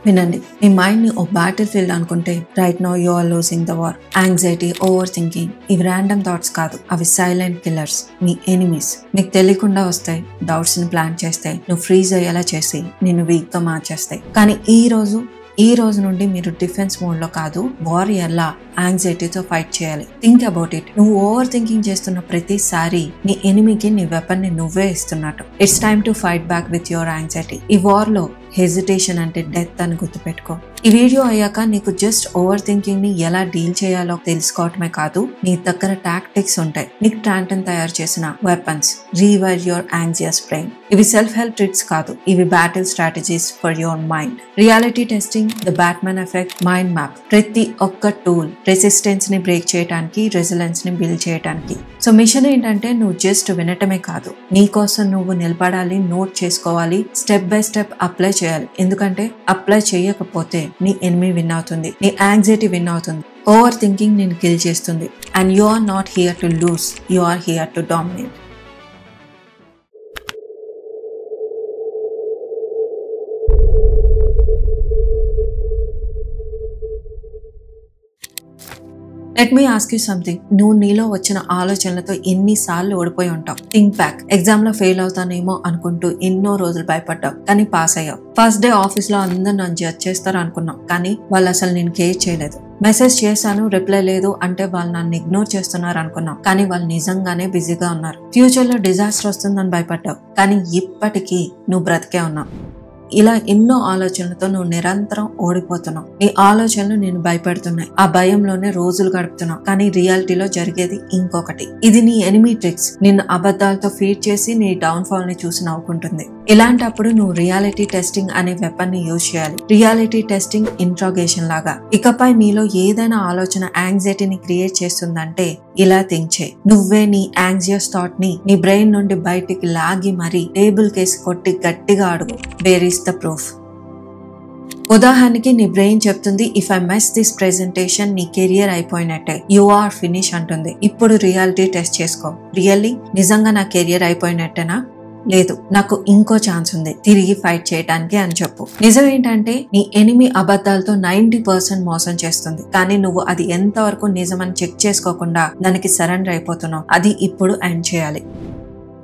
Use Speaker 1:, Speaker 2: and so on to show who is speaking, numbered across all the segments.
Speaker 1: వినండి, మీ మైండ్ ని ఓ బ్యాటిల్ ఫీల్డ్ అనుకుంటే right now you are losing the war. Anxiety, overthinking ఇవి ర్యాండమ్ థాట్స్ కాదు, అవి సైలెంట్ కిల్లర్స్, మీ ఎనిమీస్. మీకు తెలియకుండా వస్తాయి, డౌట్స్ ని ప్లాంట్ చేస్తాయి, నువ్వు ఫ్రీజ్ అయ్యేలా చేసి నిన్ను వీక్ గా మార్చేస్తాయి. కానీ ఈ రోజు నుండి మీరు డిఫెన్స్ మోడ్ లో కాదు, వారియర్ లా యాంగ్జైటీతో ఫైట్ చేయాలి. Think about it. నువ్వు ఓవర్ థింకింగ్ చేస్తున్న ప్రతిసారి నీ ఎనిమికి నీ వెపన్ ని నువ్వే ఇస్తున్నట్టు. It's time to fight back with your anxiety. ఈ వార్ లో హెజిటేషన్ అంటే డెత్ అని గుర్తుపెట్టుకో. ఈ వీడియో అయ్యాక నీకు జస్ట్ ఓవర్ థింకింగ్ ని ఎలా డీల్ చేయాలో తెలుసుకోవటమే కాదు, నీ దగ్గర టాక్టిక్స్ ఉంటాయి. నిక్ ట్రాంటన్ తయారు చేసిన weapons, rewire your anxious brain. ఇవి సెల్ఫ్ హెల్ప్ ట్రిక్స్ కాదు, ఇవి battle strategies for your mind. Reality testing, the batsmen effect, mind map. ప్రతి ఒక్క టూల్ రెసిస్టెన్స్ ని బ్రేక్ చేయడానికి, రెసిలెన్స్ ని బిల్డ్ చేయడానికి. సో మిషన్ ఏంటంటే నువ్వు జస్ట్ వినటమే కాదు, నీ కోసం నువ్వు నిలబడాలి, నోట్ చేసుకోవాలి, స్టెప్ బై స్టెప్ అప్లై చేయాలి. ఎందుకంటే అప్లై చేయకపోతే నీ ఎనిమీ విన్ అవుతుంది, నీ యాంగ్జైటీ విన్ అవుతుంది. ఓవర్ థింకింగ్ నేను కిల్ చేస్తుంది. And you are not here to lose, you are here to dominate. Let me ask you something. నువ్వు నీలో వచ్చిన ఆలోచనలతో ఎన్నిసార్లు ఓడిపోయి ఉంటావు. Think back. ఎగ్జామ్ లో ఫెయిల్ అవుతానేమో అనుకుంటూ ఎన్నో రోజులు భయపడ్డావు, కానీ పాస్ అయ్యావు. ఫస్ట్ డే ఆఫీస్ లో అందరు నన్ను జడ్జ్ చేస్తారు అనుకున్నావు, కానీ వాళ్ళు అసలు నేను కేర్ చేయలేదు. మెసేజ్ చేశాను, రిప్లై లేదు అంటే వాళ్ళు నన్ను ఇగ్నోర్ చేస్తున్నారు అనుకున్నావు, కానీ వాళ్ళు నిజంగానే బిజీగా ఉన్నారు. ఫ్యూచర్ లో డిజాస్టర్ వస్తుందని భయపడ్డావు, కానీ ఇప్పటికీ నువ్వు బ్రతికే ఉన్నావు. ఇలా ఎన్నో ఆలోచనలతో నువ్వు నిరంతరం ఓడిపోతున్నావు. నీ ఆలోచనలు నేను భయపెడుతున్నాయి, ఆ భయంలోనే రోజులు గడుపుతున్నావు. కానీ రియాలిటీలో జరిగేది ఇంకొకటి. ఇది నీ ఎనిమీ ట్రిక్స్ నిన్ను అబద్ధాలతో ఫీడ్ చేసి నీ డౌన్ ఫాల్ ని చూసి నవ్వుకుంటుంది. ఇలాంటప్పుడు నువ్వు రియాలిటీ టెస్టింగ్ అనే వెపన్ ని యూజ్ చేయాలి. రియాలిటీ టెస్టింగ్ ఇంట్రాగేషన్ లాగా. ఇకపై నీలో ఏదైనా ఆలోచన యాంగ్జైటీని క్రియేట్ చేస్తుందంటే ఇలా థింక్ చేయి. నువ్వే నీ యాంగ్జియస్ థాట్ ని నీ బ్రెయిన్ నుండి బయటికి లాగి మరీ టేబుల్ కేసి కొట్టి గట్టిగా అడుగు, వేర్ ఈస్ ద ప్రూఫ్. ఉదాహరణకి నీ బ్రెయిన్ చెప్తుంది, if I miss this presentation నీ కెరియర్ అయిపోయినట్టే, యు ఆర్ ఫినిష్ అంటుంది. ఇప్పుడు రియాలిటీ టెస్ట్ చేసుకో. రియల్లీ నిజంగా నా కెరియర్ అయిపోయినట్టేనా? లేదు, నాకు ఇంకో ఛాన్స్ ఉంది తిరిగి ఫైట్ చేయడానికి అని చెప్పు. నిజం ఏంటంటే నీ ఎనిమి అబద్ధాలతో 90% మోసం చేస్తుంది, కానీ నువ్వు అది ఎంతవరకు నిజమని చెక్ చేసుకోకుండా దానికి సరెండర్ అయిపోతున్నావు. అది ఇప్పుడు ఎండ్ చేయాలి.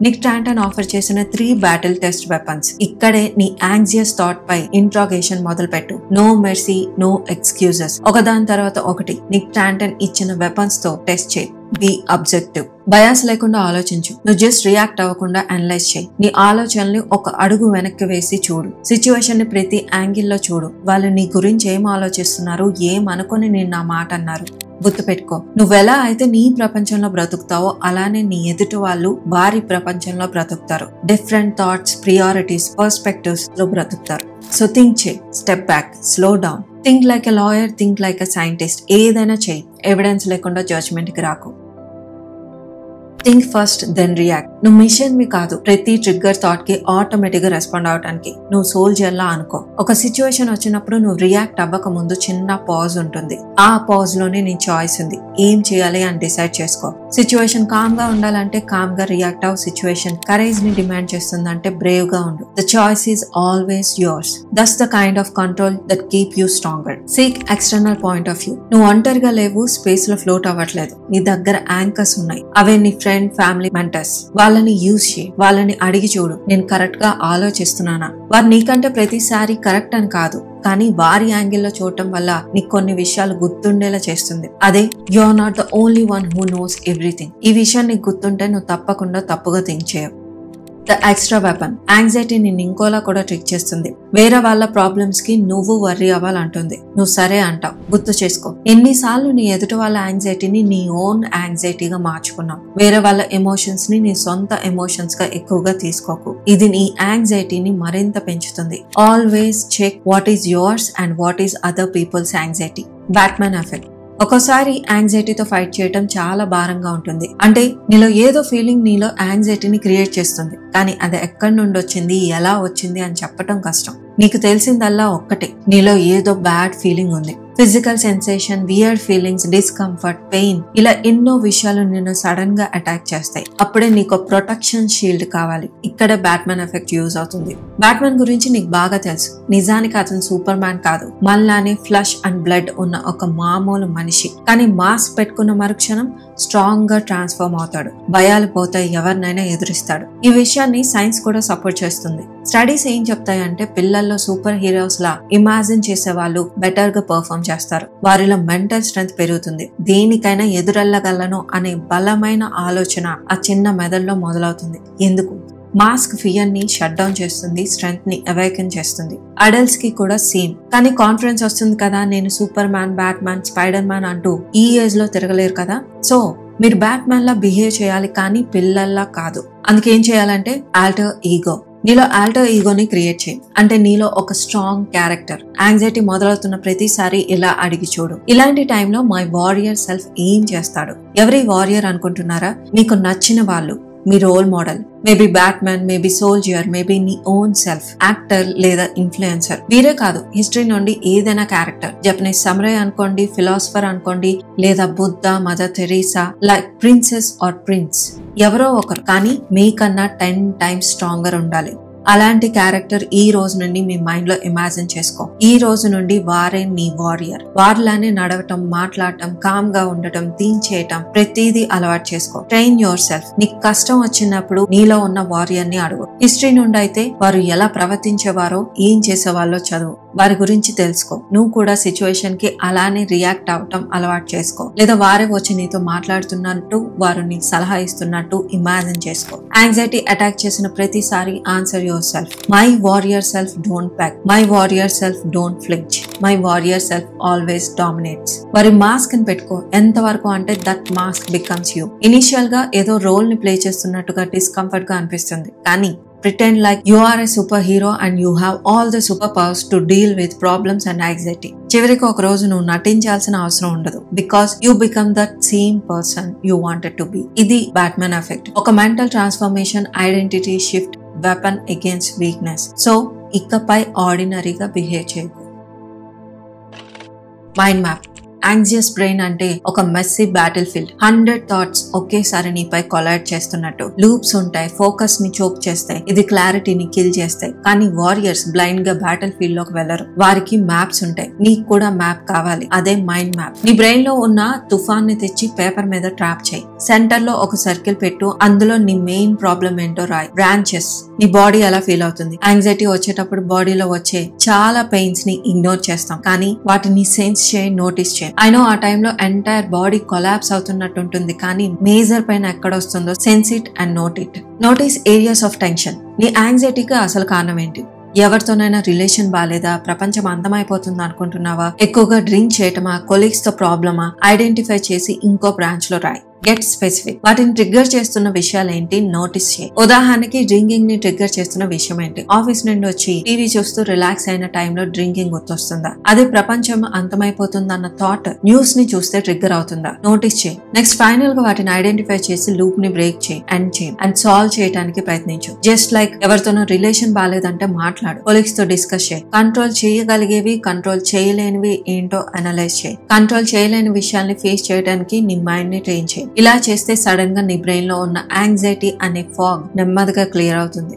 Speaker 1: నిక్ ట్రాంటన్ ఆఫర్ చేసిన 3 బ్యాటిల్ టెస్ట్ వెపన్స్. ఇక్కడే నీ యాంగ్జియస్ థాట్ పై ఇంట్రాగేషన్ మొదలు పెట్టు. No mercy, no excuses. ఒకదాని తర్వాత ఒకటి నిక్ ట్రాంటన్ ఇచ్చిన వెపన్స్ తో టెస్ట్ చేయి. Be objective. బయాస్ లేకుండా ఆలోచించు. నువ్వు జస్ట్ రియాక్ట్ అవ్వకుండా అనలైజ్ చేయి. నీ ఆలోచనల్ని ఒక అడుగు వెనక్కి వేసి చూడు. సిచ్యువేషన్ ని ప్రతి యాంగిల్లో చూడు. వాళ్ళు నీ గురించి ఏం ఆలోచిస్తున్నారు, ఏం అనుకుని నేను నా మాట అన్నారు. గుర్తుపెట్టుకో, నువ్వెలా అయితే నీ ప్రపంచంలో బ్రతుకుతావో అలానే నీ ఎదుటి వాళ్ళు వారి ప్రపంచంలో బ్రతుకుతారు. డిఫరెంట్ థాట్స్, ప్రియారిటీస్, పర్స్పెక్టివ్స్ లో బ్రతుకుతారు. సో థింక్ చేయి, step back, slow down. Think like a lawyer, think like a scientist. ఏదైనా చేయి, ఎవిడెన్స్ లేకుండా జడ్జ్మెంట్ కి రాకు. Think first then react. నువ్వు మిషన్ వి కాదు, ప్రతి ట్రిగ్గర్ థాట్ కి ఆటోమేటిక్ గా రెస్పాండ్ అవడానికి. నువ్వు సోల్జర్ లా అనుకో. ఒక సిచ్యువేషన్ వచ్చినప్పుడు నువ్వు రియాక్ట్ అవ్వక ముందు చిన్న పాజ్ ఉంటుంది. ఆ పాజ్ లోనే నీ చాయిస్ ఉంది, ఏం చేయాలి అని డిసైడ్ చేసుకో. సిచ్యువేషన్ కామ్ గా ఉండాలంటే కామ్ గా రియాక్ట్ అవ్వు. సిచ్యువేషన్ కరేజ్ ని డిమాండ్ చేస్తుందంటే బ్రేవ్ గా ఉండు. The choice is always yours. That's the kind of control that keep you stronger. Seek external point of view. నువ్వు ఒంటరిగా లేవు, స్పేస్ లో ఫ్లోట్ అవ్వట్లేదు. నీ దగ్గర యాంకర్స్ ఉన్నాయి. అవే నీ ఫ్రెండ్, ఫ్యామిలీ, మెంటర్స్. వాళ్ళని యూజ్ చేయి. వాళ్ళని అడిగి చూడు, నేను కరెక్ట్ గా ఆలోచిస్తున్నానా. వారు నీకంటే ప్రతిసారి కరెక్ట్ అని కాదు, కానీ వారి యాంగిల్లో చూడటం వల్ల నీకు కొన్ని విషయాలు గుర్తుండేలా చేస్తుంది. అదే you are not the only one who knows everything. ఈ విషయం నీకు గుర్తుంటే నువ్వు తప్పకుండా తప్పుగా థింక్ చేయవు. The extra weapon. యాంగ్జైటీ నిన్ను ఇంకోలా కూడా ట్రిక్ చేస్తుంది. వేరే వాళ్ళ ప్రాబ్లమ్స్ కి నువ్వు వర్రీ అవ్వాలంటుంది. నువ్వు సరే అంటావు. గుర్తు చేసుకో, ఎన్నిసార్లు నీ ఎదుటి వాళ్ళ యాంగ్జైటీని నీ ఓన్ యాంగ్జైటీగా మార్చుకున్నావు. వేరే వాళ్ళ ఎమోషన్స్ ని నీ సొంత ఎమోషన్స్ గా ఎక్కువగా తీసుకోకు. ఇది నీ యాంగ్జైటీని మరింత పెంచుతుంది. Always check what is yours and what is other people's anxiety. Batman effect. ఒక్కోసారి యాంగ్జైటీతో ఫైట్ చేయడం చాలా భారంగా ఉంటుంది. అంటే నీలో ఏదో ఫీలింగ్ నీలో యాంగ్జైటీని క్రియేట్ చేస్తుంది, కానీ అది ఎక్కడి నుండి వచ్చింది, ఎలా వచ్చింది అని చెప్పటం కష్టం. నీకు తెలిసిందల్లా ఒక్కటే, నీలో ఏదో బ్యాడ్ ఫీలింగ్ ఉంది. Physical sensation, weird feelings, discomfort, pain, ఇలా ఎన్నో విషయాలు నిన్ను సడన్ గా అటాక్ చేస్తాయి. అప్పుడే నీకు ప్రొటెక్షన్ షీల్డ్ కావాలి. ఇక్కడ బ్యాట్మెన్ ఎఫెక్ట్ యూజ్ అవుతుంది. బ్యాట్మెన్ గురించి నీకు బాగా తెలుసు. నిజానికి అతను సూపర్ మ్యాన్ కాదు, మనలానే ఫ్లష్ అండ్ బ్లడ్ ఉన్న ఒక మామూలు మనిషి. కానీ మాస్క్ పెట్టుకున్న మరుక్షణం స్ట్రాంగ్ గా ట్రాన్స్ఫార్మ్ అవుతాడు. భయాలు పోతాయి, ఎవరినైనా ఎదురిస్తాడు. ఈ విషయాన్ని సైన్స్ కూడా సపోర్ట్ చేస్తుంది. స్టడీస్ ఏం చెప్తాయంటే పిల్లల్లో సూపర్ హీరోస్ లా ఇమాజిన్ చేసే వాళ్ళు బెటర్ గా పర్ఫార్మ్ చేస్తారు. వారిలో మెంటల్ స్ట్రెంగ్త్ పెరుగుతుంది. దేనికైనా ఎదురెళ్లగలను అనే బలమైన ఆలోచన ఆ చిన్న మెదడులో మొదలవుతుంది. ఎందుకు? మాస్క్ ఫియర్ ని షట్ డౌన్ చేస్తుంది, స్ట్రెంగ్త్ ని అవేకన్ చేస్తుంది. అడల్ట్స్ కి కూడా సేమ్. కానీ కాన్ఫిడెన్స్ వస్తుంది కదా, నేను super man, bat man, spider man అంటూ ఈ ఏజ్ లో తిరగలేరు కదా. సో మీరు బ్యాట్ మ్యాన్ లా బిహేవ్ చేయాలి, కానీ పిల్లల్లా కాదు. అందుకేం చేయాలంటే ఆల్టర్ ఈగో. నీలో ఆల్టర్ ఈగోని క్రియేట్ చేయి. అంటే నీలో ఒక స్ట్రాంగ్ క్యారెక్టర్. యాంగ్జైటీ మొదలవుతున్న ప్రతిసారి ఇలా అడిగి చూడు. ఇలాంటి టైంలో మై వారియర్ సెల్ఫ్ ఏం చేస్తాడు? ఎవరి వారియర్ అనుకుంటున్నారా? మీకు నచ్చిన వాళ్ళు, మీ role model. Maybe Batman, maybe soldier, maybe నీ ఓన్ సెల్ఫ్, యాక్టర్ లేదా ఇన్ఫ్లుయెన్సర్. మీరే కాదు, హిస్టరీ నుండి ఏదైనా క్యారెక్టర్. జపనీస్ సమ్రై అనుకోండి, ఫిలాసఫర్ అనుకోండి, లేదా Buddha, Mother Teresa, like princess or prince. ఎవరో ఒకరు, కానీ మీకన్నా 10 times స్ట్రాంగర్ ఉండాలి. అలాంటి క్యారెక్టర్ ఈ రోజు నుండి మీ మైండ్ లో ఇమాజిన్ చేసుకో. ఈ రోజు నుండి వారే నీ వారియర్. వారిలానే నడవటం, మాట్లాడటం, కామ్ గా ఉండటం, థింక్ చేయటం, ప్రతిదీ అలవాటు చేసుకో. Train your self. నీకు కష్టం వచ్చినప్పుడు నీలో ఉన్న వారియర్ ని అడుగు. హిస్టరీ నుండి అయితే వారు ఎలా ప్రవర్తించేవారో, ఏం చేసేవాళ్ళో చదువు. వారి గురించి తెలుసుకో. నువ్వు కూడా సిచ్యువేషన్ కి అలానే రియాక్ట్ అవటం అలవాటు చేసుకో. లేదా వారే వచ్చి నీతో మాట్లాడుతున్నట్టు, వారు నీకు సలహా ఇస్తున్నట్టు ఇమాజిన్ చేసుకో. యాంగ్జైటీ అటాక్ చేసిన ప్రతిసారి answer yourself. My warrior self don't back. My warrior self don't flinch. My warrior self always dominates. వారి మాస్క్ ని పెట్టుకో. ఎంత వరకు అంటే that mask becomes you. Initial గా ఏదో రోల్ ని ప్లే చేస్తున్నట్టుగా డిస్కంఫర్ట్ గా అనిపిస్తుంది, కానీ pretend like you are a superhero and you have all the superpowers to deal with problems and anxiety. చివరికి ఒక రోజు నువ్వు నటించాల్సిన అవసరం ఉండదు, because you become that same person you wanted to be. ఇది బ్యాట్మెన్ ఎఫెక్ట్. ఒక mental transformation, identity shift, weapon against weakness. So ఇకపై ఆర్డినరీగా behave చేయకు. Mind map. యాంగ్జియస్ బ్రెయిన్ అంటే ఒక మెస్సీ బ్యాటిల్ ఫీల్డ్. 100 థాట్స్ ఒకేసారి నీపై కొలైడ్ చేస్తున్నట్టు. లూప్స్ ఉంటాయి, ఫోకస్ ని చోక్ చేస్తాయి, ఇది క్లారిటీని కిల్ చేస్తాయి. కానీ వారియర్స్ బ్లైండ్ గా బ్యాటిల్ ఫీల్డ్ లోకి వెళ్లరు. వారికి మ్యాప్స్ ఉంటాయి. నీకు కూడా మ్యాప్ కావాలి. అదే మైండ్ మ్యాప్. నీ బ్రెయిన్ లో ఉన్న తుఫాన్ ని తెచ్చి పేపర్ మీద ట్రాప్ చేయి. సెంటర్ లో ఒక సర్కిల్ పెట్టు. అందులో నీ మెయిన్ ప్రాబ్లం ఏంటో రాయి. బ్రాంచెస్. నీ బాడీ ఎలా ఫీల్ అవుతుంది? యాంగ్జైటీ వచ్చేటప్పుడు బాడీలో వచ్చే చాలా పెయిన్స్ ని ఇగ్నోర్ చేస్తాం, కానీ వాటిని సెన్స్ చేయి, నోటీస్ చేయి. ఐ నో ఆ టైంలో ఎంటైర్ బాడీ కొలాప్స్ అవుతున్నట్టు ఉంటుంది, కానీ మేజర్ పైన ఎక్కడ వస్తుందో sense it and note it. Notice areas of tension. నీ యాంగ్జైటీకి అసలు కారణం ఏంటి? ఎవరితోనైనా రిలేషన్ బాలేదా? ప్రపంచం అంతమైపోతుంది అనుకుంటున్నావా? ఎక్కువగా డ్రింక్ చేయటమా? కొలీగ్స్ తో ప్రాబ్లమా? ఐడెంటిఫై చేసి ఇంకో బ్రాంచ్ లో రాయి. Get specific. వాటిని ట్రిగ్గర్ చేస్తున్న విషయాలు ఏంటి నోటీస్ చేయి. ఉదాహరణకి డ్రింకింగ్ ని ట్రిగ్గర్ చేస్తున్న విషయం ఏంటి? ఆఫీస్ నుండి వచ్చి టీవీ చూస్తూ రిలాక్స్ అయిన టైంలో డ్రింకింగ్ గుర్తొస్తుందా? అదే ప్రపంచం అంతమైపోతుందన్న థాట్ న్యూస్ ని చూస్తే ట్రిగ్గర్ అవుతుందా? నోటీస్ చేయి. నెక్స్ట్ ఫైనల్ గా వాటిని ఐడెంటిఫై చేసి లూప్ ని బ్రేక్ చేయి, ఎండ్ చేయి అండ్ సాల్వ్ చేయడానికి ప్రయత్నించు. జస్ట్ లైక్ ఎవరితోనో రిలేషన్ బాలేదంటే మాట్లాడు, కొలీగ్స్ తో డిస్కస్ చేయి. కంట్రోల్ చేయగలిగేవి, కంట్రోల్ చేయలేనివి ఏంటో అనలైజ్ చేయి. కంట్రోల్ చేయలేని విషయాల్ని ఫేస్ చేయడానికి నీ మైండ్ ని ట్రైన్ చేయి. ఇలా చేస్తే సడన్ గా నీ బ్రెయిన్ లో ఉన్న యాంగ్జైటీ అనే ఫాగ్ నెమ్మదిగా క్లియర్ అవుతుంది.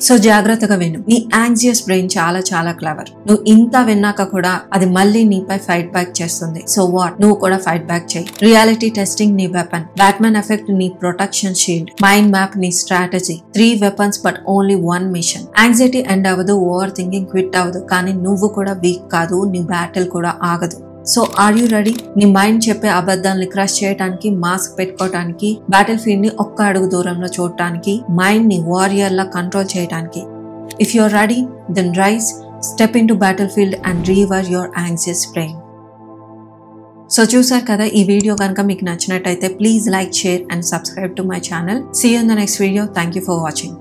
Speaker 1: సో జాగ్రత్తగా విను. నీ యాంగ్జియస్ బ్రెయిన్ చాలా చాలా క్లవర్. నువ్వు ఇంత విన్నాక కూడా అది మళ్ళీ నీపై ఫైట్ బ్యాక్ చేస్తుంది. So what? నువ్వు కూడా ఫైట్ బ్యాక్ చేయి. రియాలిటీ టెస్టింగ్ నీ వెపన్. బ్యాట్మెన్ ఎఫెక్ట్ నీ ప్రొటెక్షన్ షీల్డ్. మైండ్ మ్యాప్ నీ strategy. 3 weapons but only 1 mission. Anxiety end అవ్వదు, ఓవర్ థింకింగ్ క్విట్ అవ్వదు, కానీ నువ్వు కూడా వీక్ కాదు, నీ బ్యాటిల్ కూడా ఆగదు. So are you ready? నీ మైండ్ చెప్పే అబద్ధాలని క్రష్ చేయడానికి, మాస్క్ పెట్టుకోవడానికి, బ్యాటిల్ ఫీల్డ్ ని ఒక్క అడుగు దూరంలో చూడటానికి, మైండ్ ని వారియర్ లా కంట్రోల్ చేయడానికి. If you're ready, then rise, step in to battle field and rewire your anxious brain. So చూసారు కదా, ఈ వీడియో కనుక మీకు నచ్చినట్టయితే please like, share and subscribe to my channel. See you in the next video. Thank you for watching.